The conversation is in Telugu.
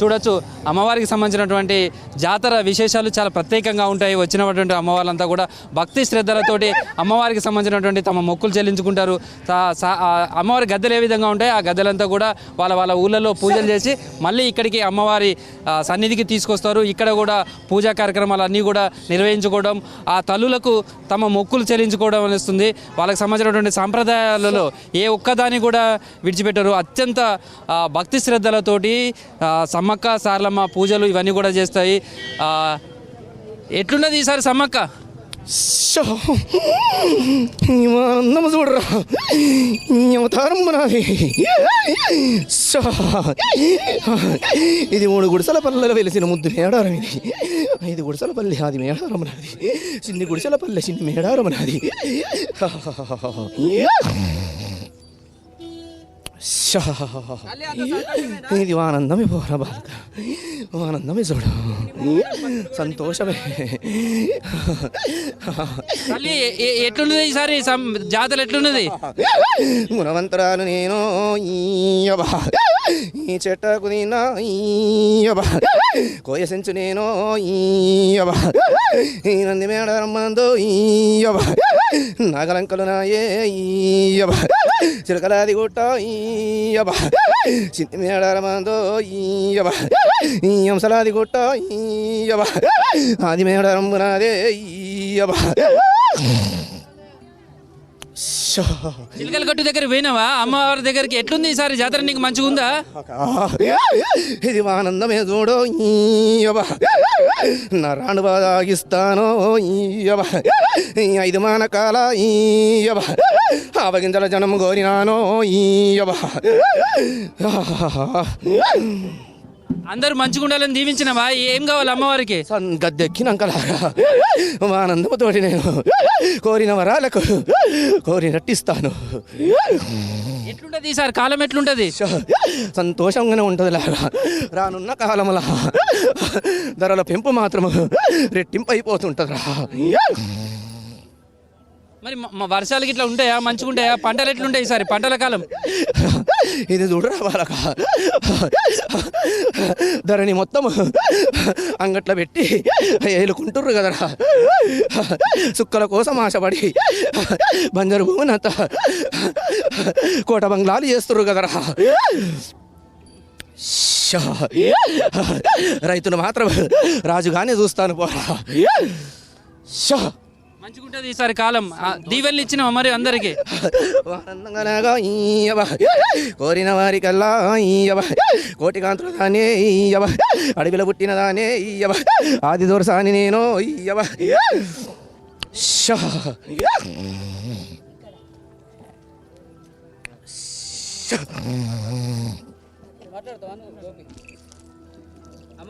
చూడొచ్చు అమ్మవారికి సంబంధించినటువంటి జాతర విశేషాలు చాలా ప్రత్యేకంగా ఉంటాయి. వచ్చినటువంటి అమ్మవార్లంతా కూడా భక్తి శ్రద్ధలతోటి అమ్మవారికి సంబంధించినటువంటి తమ మొక్కులు చెల్లించుకుంటారు. అమ్మవారి గద్దెలు ఏ విధంగా ఉంటాయి ఆ గద్దెలంతా కూడా వాళ్ళ ఊళ్ళలో పూజలు చేసి మళ్ళీ ఇక్కడికి అమ్మవారి సన్నిధికి తీసుకొస్తారు. ఇక్కడ కూడా పూజా కార్యక్రమాలు అన్నీ కూడా నిర్వహించుకోవడం, ఆ తల్లులకు తమ మొక్కులు చెల్లించుకోవడం అనేస్తుంది. వాళ్ళకి సంబంధించినటువంటి సాంప్రదాయాలలో ఏ ఒక్కదాన్ని కూడా విడిచిపెట్టరు. అత్యంత భక్తి శ్రద్ధలతోటి సమ్మక్క సారలమ్మ పూజలు ఇవన్నీ కూడా చేస్తాయి. ఎట్లున్నది ఈసారి సమ్మక్క? ఆనందము చూడరా అవతారం నాది. ఇది 3 గుడిసెల పల్లెలో వెలిసిన ముద్దు మేడారం. ఇది 5 గుడిసెల పల్లె అది మేడారం నాది. చిన్ని గుడిసెల పల్లె చిన్ని మేడారం నాది. ఇది ఆనందమే పోరా బాలక, ఆనందమే చూడు, సంతోషమే. ఎట్లున్నది ఈసారి జాతర? ఎట్లున్నది? గుణవంతరాలు నేను ఈ చెట్టకు తిన్నా కోయసెంచు నేను ఈ నంది మేడరమ్మందో నాగలంకలు నాయే చిలకలాది గుట్ట చిన్ని మేడరమ్మందో ఈ అంశలాది గుట్ట ఆది మేడరమ్మ నాదే. చిలకల గట్టు దగ్గర పోయినావా? అమ్మవారి దగ్గరికి ఎట్లుంది ఈసారి జాతర? నీకు మంచిగా ఉందా? ఇది ఆనందమే చూడు. నా రాను బాగిస్తాను 5 మానకాల ఆవగింజల జనం కోరినాను. అందరూ మంచిగా ఉండాలని దీవించినవా? ఏం కావాలి అమ్మవారికి? గద్దెక్కినాకలాగా ఆనందంతోటి నేను కోరిన వరాలకు కోరినట్టిస్తాను. ఎట్లుంటది ఈసారి కాలం? ఎట్లుంటది? సంతోషంగానే ఉంటుంది లాగా. రానున్న కాలంలో ధరల పెంపు మాత్రము రెట్టింపు అయిపోతుంటుందిరా. మరి వర్షాలకి ఇట్లా ఉంటాయా? మంచిగా ఉంటాయా? పంటలు ఎట్లుంటాయి ఈసారి పంటల కాలం? ఇది చూడరా వాళ్ళక ధరని మొత్తం అంగట్లో పెట్టి ఏలుకుంటుర్రు కదరా. సుక్కల కోసం ఆశపడి బంజరు భూమినంత కోట బంగ్లాలు చేస్తుర్రు కదరా. రైతులు మాత్రం రాజుగానే చూస్తాను పోరా. మంచిగుంటది ఈసారి కాలం. దీవెల్ని ఇచ్చినావా మరి అందరికి? కోరిన వారికల్లా కోటి కాంతుల దానే అడవిలో పుట్టిన దానే ఆది దోరసాని నేను. మాట్లాడతావా?